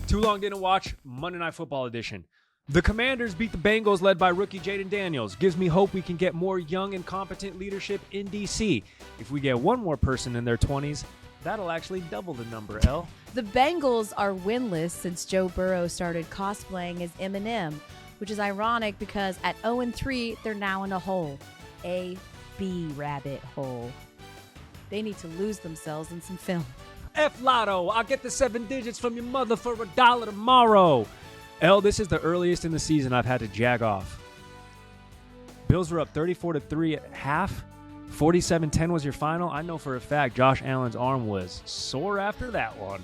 Too long didn't watch Monday Night Football edition. The Commanders beat the Bengals led by rookie Jaden Daniels. Gives me hope we can get more young and competent leadership in D.C. If we get one more person in their 20s, that'll actually double the number, Elle. The Bengals are winless since Joe Burrow started cosplaying as Eminem, which is ironic because at 0-3, they're now in a hole. A B rabbit hole. They need to lose themselves in some film. F Lotto, I'll get the 7 digits from your mother for $1 tomorrow. Elle, this is the earliest in the season I've had to jag off. Bills were up 34-3 at half. 47-10 was your final. I know for a fact Josh Allen's arm was sore after that one.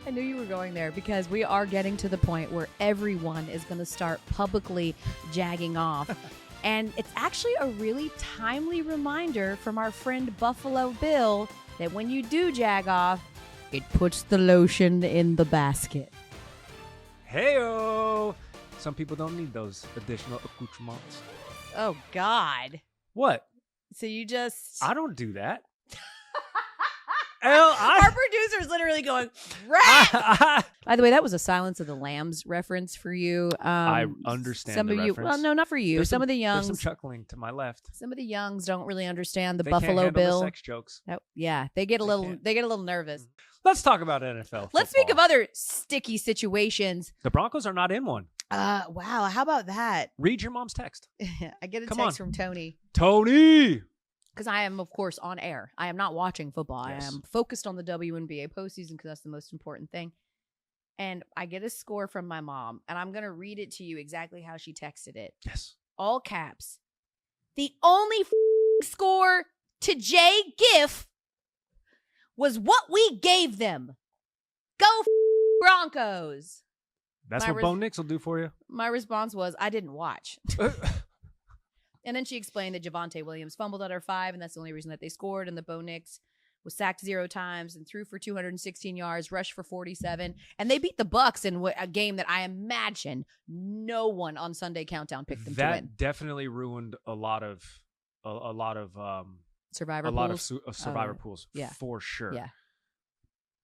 I knew you were going there because we are getting to the point where everyone is going to start publicly jagging off. And it's actually a really timely reminder from our friend Buffalo Bill that when you do jag off, it puts the lotion in the basket. Hey-o! Some people don't need those additional accoutrements. Oh, God. What? So you just... I don't do that. Elle, Our producer's literally going, right! By the way, that was a Silence of the Lambs reference for you. I understand some the of you, reference. well, no, not for you. There's some of the youngs. There's some chuckling to my left. Some of the youngs don't really understand the They Buffalo can't handle Bill. the sex jokes. Yeah, they get a little. can't. They get a little nervous. Let's talk about NFL football. Let's speak of other sticky situations. The Broncos are not in one. Wow, how about that? Read your mom's text. I get a Come text on. from Tony. Tony! Because I am, of course, on air. I am not watching football. Yes. I am focused on the WNBA postseason because that's the most important thing. And I get a score from my mom, and I'm going to read it to you exactly how she texted it. Yes. All caps. The only score to Jay Giff was what we gave them. Go Broncos. That's My what Bo Nix will do for you. My response was, I didn't watch. And then she explained that Javonte Williams fumbled at her 5, and that's the only reason that they scored. And the Bo Nix was sacked 0 times and threw for 216 yards, rushed for 47. And they beat the Bucs in a game that I imagine no one on Sunday Countdown picked them to win. That definitely ruined a lot of Survivor pools, yeah. for sure. Yeah.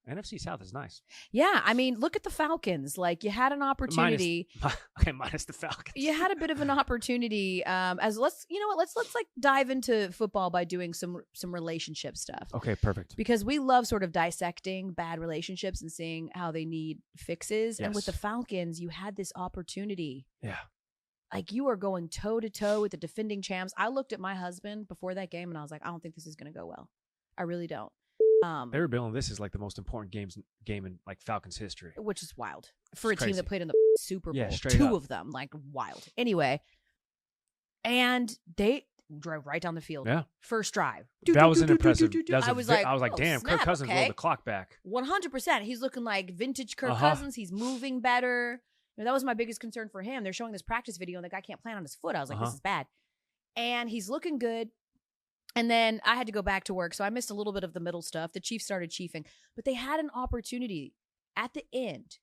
NFC South is nice. Yeah, I mean, look at the Falcons. Like, you had an opportunity. Minus the Falcons. You had a bit of an opportunity. Let's like dive into football by doing some relationship stuff. Okay, perfect. Because we love sort of dissecting bad relationships and seeing how they need fixes. Yes. And with the Falcons, you had this opportunity. Yeah. Like, you are going toe to toe with the defending champs. I looked at my husband before that game and I was like, I don't think this is going to go well. I really don't. They were billing this as like the most important game in like Falcons history, which is wild for It's a team crazy. that played in the Super Bowl. Yeah, straight 2 up. of them, like, wild. Anyway, and they drove right down the field. Yeah. First drive. That was an impressive. I was like, oh, damn, snap, Kirk Cousins okay. rolled the clock back. 100%. He's looking like vintage Kirk Uh-huh. Cousins. He's moving better. You know, that was my biggest concern for him. They're showing this practice video and the guy can't plant on his foot. I was like, Uh-huh. this is bad. And he's looking good. And then I had to go back to work, so I missed a little bit of the middle stuff. The Chiefs started chiefing. But they had an opportunity at the end.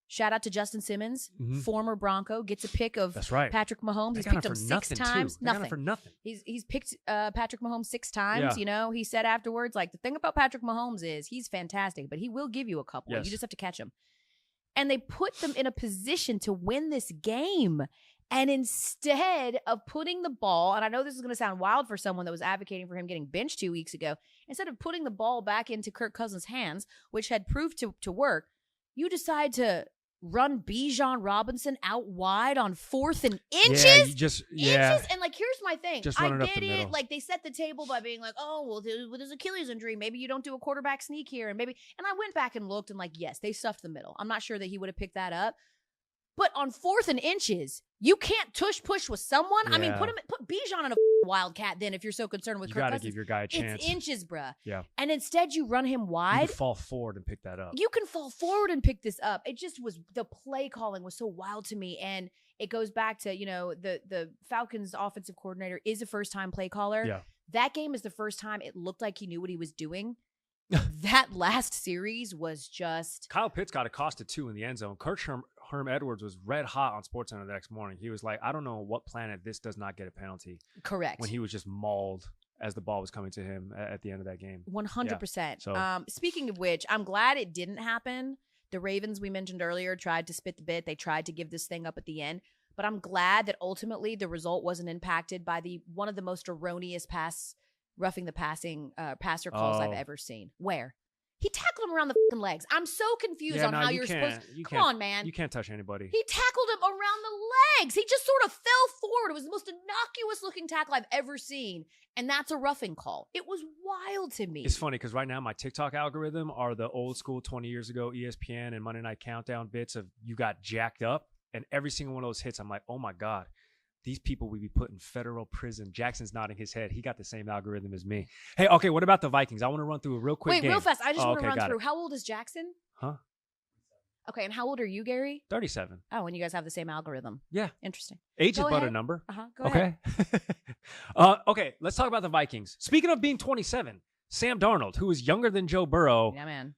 Shout out to Justin Simmons, former Bronco, gets a pick of That's right. Patrick Mahomes. They He's got picked him him for 6 nothing, times. too. They got him Nothing. for nothing. He's picked Patrick Mahomes 6 times. Yeah. You know, he said afterwards, like, the thing about Patrick Mahomes is he's fantastic, but he will give you a couple. Yes. You just have to catch him. And they put them in a position to win this game. And instead of putting the ball, and I know this is going to sound wild for someone that was advocating for him getting benched 2 weeks ago, instead of putting the ball back into Kirk Cousins' hands, which had proved to work, you decide to run Bijan Robinson out wide on 4th and inches. Yeah, you just Inches. And like, here's my thing. Just I run it up get the it. middle. Like, they set the table by being like, oh, well, with his Achilles injury, maybe you don't do a quarterback sneak here. And I went back and looked and like, yes, they stuffed the middle. I'm not sure that he would have picked that up. But on 4th and inches, you can't tush push with someone. I mean, Yeah. put Bijan in a wildcat then if you're so concerned with You Kirk got to Cousins. give your guy a chance. It's inches, bruh. Yeah. And instead you run him You wide. can fall forward and pick that up. You can fall forward and pick this up. It just was, the play calling was so wild to me. And it goes back to, you know, the Falcons offensive coordinator is a first-time play caller. Yeah. That game is the first time it looked like he knew what he was doing. That last series was just... Kyle Pitts got accosted too in the end zone. Kurt Herm Edwards was red hot on SportsCenter the next morning. He was like, I don't know what planet this does not get a penalty. Correct. When he was just mauled as the ball was coming to him at the end of that game. 100%. So- Speaking of which, I'm glad it didn't happen. The Ravens, we mentioned earlier, tried to spit the bit. They tried to give this thing up at the end. But I'm glad that ultimately the result wasn't impacted by one of the most erroneous roughing the passer calls I've ever seen. Where? He tackled him around the fucking legs. I'm so confused on how you're supposed to. Come on, man. You can't touch anybody. He tackled him around the legs. He just sort of fell forward. It was the most innocuous looking tackle I've ever seen. And that's a roughing call. It was wild to me. It's funny because right now my TikTok algorithm are the old school 20 years ago ESPN and Monday Night Countdown bits of you got jacked up. And every single one of those hits, I'm like, oh my God. These people would be put in federal prison. Jackson's nodding his head. He got the same algorithm as me. Hey, okay, what about the Vikings? I want to run through a real quick game. Wait, real fast. I just want to run through. How old is Jackson? Huh? Okay, and how old are you, Gary? 37. Oh, and you guys have the same algorithm. Yeah. Interesting. Age is but a number. Go ahead. Okay, let's talk about the Vikings. Speaking of being 27, Sam Darnold, who is younger than Joe Burrow. Yeah, man.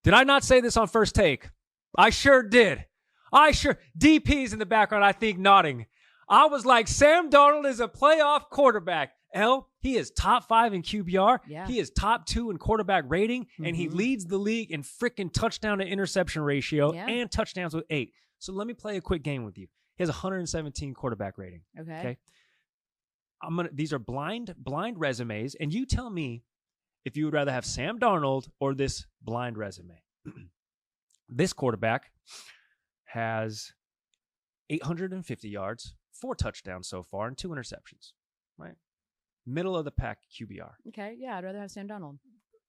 Did I not say this on First Take? I sure did. DP's in the background, I think, nodding. I was like, Sam Darnold is a playoff quarterback. He is top 5 in QBR. Yeah. He is top 2 in quarterback rating, and he leads the league in freaking touchdown to interception ratio and touchdowns with 8. So let me play a quick game with you. He has 117 quarterback rating. Okay. These are blind resumes, and you tell me if you would rather have Sam Darnold or this blind resume. This quarterback has 850 yards, 4 touchdowns so far, and 2 interceptions, right? Middle of the pack QBR. Okay, yeah, I'd rather have Sam Darnold.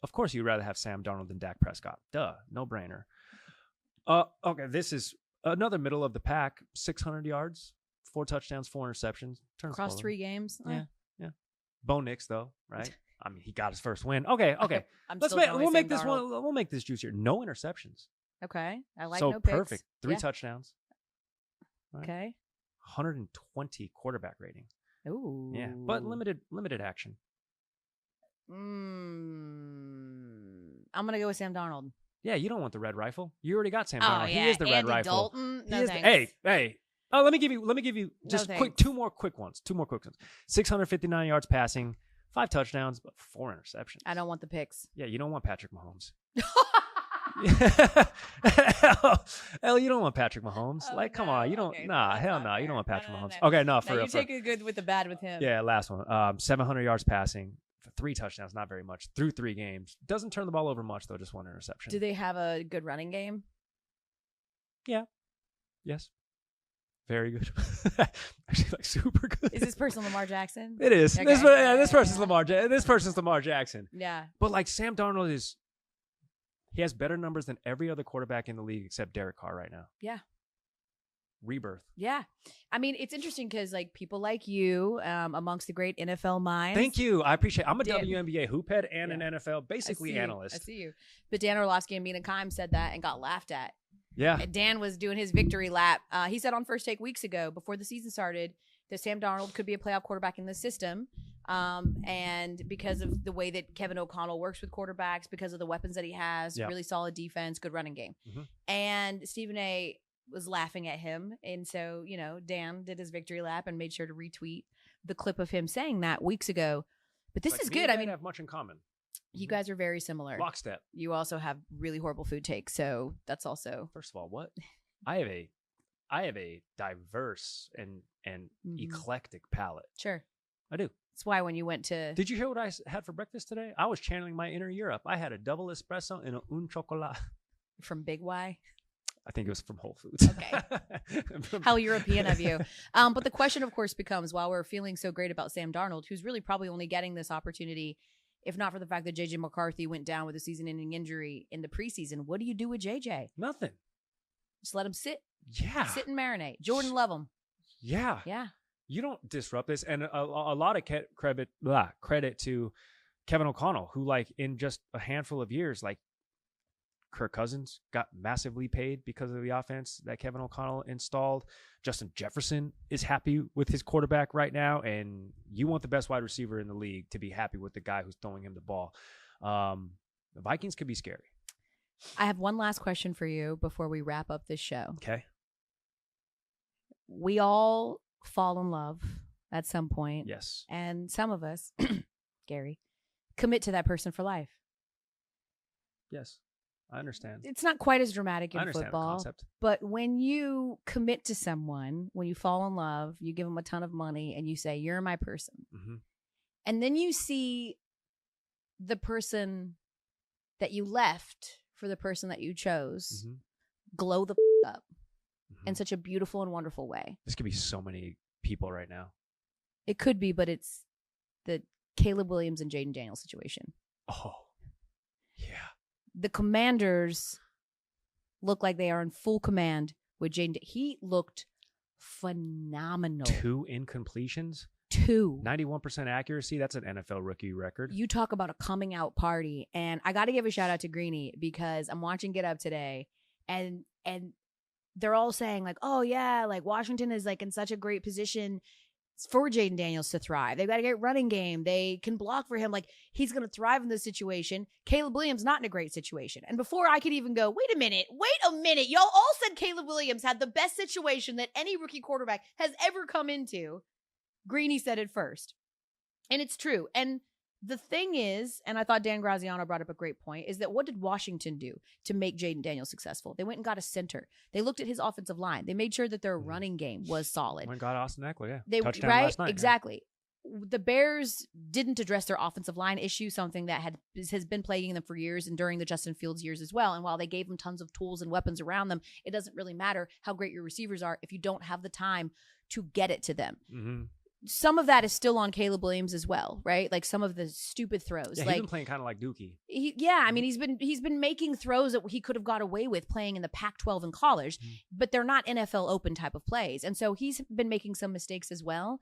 Of course you'd rather have Sam Darnold than Dak Prescott. Duh, no brainer. Okay, this is another middle of the pack, 600 yards, 4 touchdowns, 4 interceptions. Across 3 games? Yeah. Bo Nix, though, right? I mean, he got his first win. Okay. We'll make this juicier. No interceptions. Okay, I like so no picks. Perfect. 3 touchdowns. Right? Okay. 120 quarterback rating. Ooh. Yeah, but limited action. I'm gonna go with Sam Darnold. Yeah, you don't want the red rifle. You already got Sam Darnold. Yeah. He is the red Andy rifle. Dalton? No, thanks. Hey. Oh, let me give you just two more quick ones. 659 yards passing, 5 touchdowns, but 4 interceptions. I don't want the picks. Yeah, you don't want Patrick Mahomes. Elle, you don't want Patrick Mahomes. Come on. You don't. Okay, hell no. You don't want Patrick Mahomes. No. Okay, no, for real. You take the good with the bad with him. Yeah, last one. 700 yards passing, 3 touchdowns, not very much, through 3 games. Doesn't turn the ball over much, though, just 1 interception. Do they have a good running game? Yeah. Yes. Very good. Actually, super good. Is this person Lamar Jackson? It is. Okay. This person's Lamar. This person's Lamar Jackson. Yeah. But Sam Darnold he has better numbers than every other quarterback in the league except Derek Carr right now. Yeah. Rebirth. Yeah. I mean, it's interesting because people like you, amongst the great NFL minds. Thank you. I appreciate it. I'm a WNBA hoop head and an NFL analyst. I see you. But Dan Orlovsky and Mina Kimes said that and got laughed at. Yeah. And Dan was doing his victory lap. He said on First Take weeks ago, before the season started, that Sam Darnold could be a playoff quarterback in this system. And because of the way that Kevin O'Connell works with quarterbacks, because of the weapons that he has, really solid defense, good running game. Mm-hmm. And Stephen A was laughing at him. And so, Dan did his victory lap and made sure to retweet the clip of him saying that weeks ago. But this is good. I mean, have much in common. You guys are very similar. Lockstep. You also have really horrible food takes. So that's also. First of all, what? I have a diverse and eclectic palate. Sure. I do. That's why when you went to... Did you hear what I had for breakfast today? I was channeling my inner Europe. I had a double espresso and un chocolat. From Big Y? I think it was from Whole Foods. Okay. How European of you. But the question, of course, becomes, while we're feeling so great about Sam Darnold, who's really probably only getting this opportunity, if not for the fact that J.J. McCarthy went down with a season-ending injury in the preseason, what do you do with J.J.? Nothing. Just let him sit. Yeah. Sit and marinate. Jordan love him. Yeah. Yeah. You don't disrupt this. And a lot of credit to Kevin O'Connell, who in just a handful of years, Kirk Cousins got massively paid because of the offense that Kevin O'Connell installed. Justin Jefferson is happy with his quarterback right now. And you want the best wide receiver in the league to be happy with the guy who's throwing him the ball. The Vikings could be scary. I have one last question for you before we wrap up this show. Okay. We all fall in love at some point. Yes. And some of us, Gary, commit to that person for life. Yes. I understand. It's not quite as dramatic I in understand football. the concept. But when you commit to someone, when you fall in love, you give them a ton of money and you say, you're my person. Mm-hmm. And then you see the person that you left for the person that you chose glow the up in such a beautiful and wonderful way. This could be so many people right now. It could be, but it's the Caleb Williams and Jaden Daniels situation. Oh, yeah. The Commanders look like they are in full command with Jaden. He looked phenomenal. 2 incompletions? 2. 91% accuracy. That's an NFL rookie record. You talk about a coming out party. And I got to give a shout out to Greeny because I'm watching Get Up today and they're all saying like, oh yeah, like Washington is like in such a great position for Jaden Daniels to thrive. They've got a great running game. They can block for him. Like he's going to thrive in this situation. Caleb Williams not in a great situation. And before I could even go, wait a minute. Y'all all said Caleb Williams had the best situation that any rookie quarterback has ever come into. Greeny said it first. And it's true. And the thing is, and I thought Dan Graziano brought up a great point, is that what did Washington do to make Jaden Daniels successful? They went and got a center. They looked at his offensive line. They made sure that their running game was solid. Went and got Austin Eckler, yeah. They touchdown right? last night. Exactly. Yeah. The Bears didn't address their offensive line issue, something that has been plaguing them for years and during the Justin Fields years as well. And while they gave them tons of tools and weapons around them, it doesn't really matter how great your receivers are if you don't have the time to get it to them. Mm-hmm. Some of that is still on Caleb Williams as well, right? Like some of the stupid throws. Yeah, like, he's been playing kind of like Dookie. I mean, he's been making throws that he could have got away with playing in the Pac-12 in college, but they're not NFL open type of plays. And so he's been making some mistakes as well.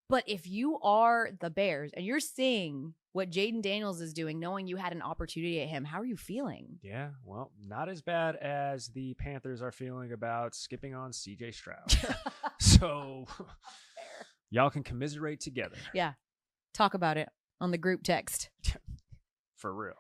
But if you are the Bears and you're seeing what Jaden Daniels is doing, knowing you had an opportunity at him, how are you feeling? Yeah, well, not as bad as the Panthers are feeling about skipping on CJ Stroud. So y'all can commiserate together. Yeah. Talk about it on the group text. For real.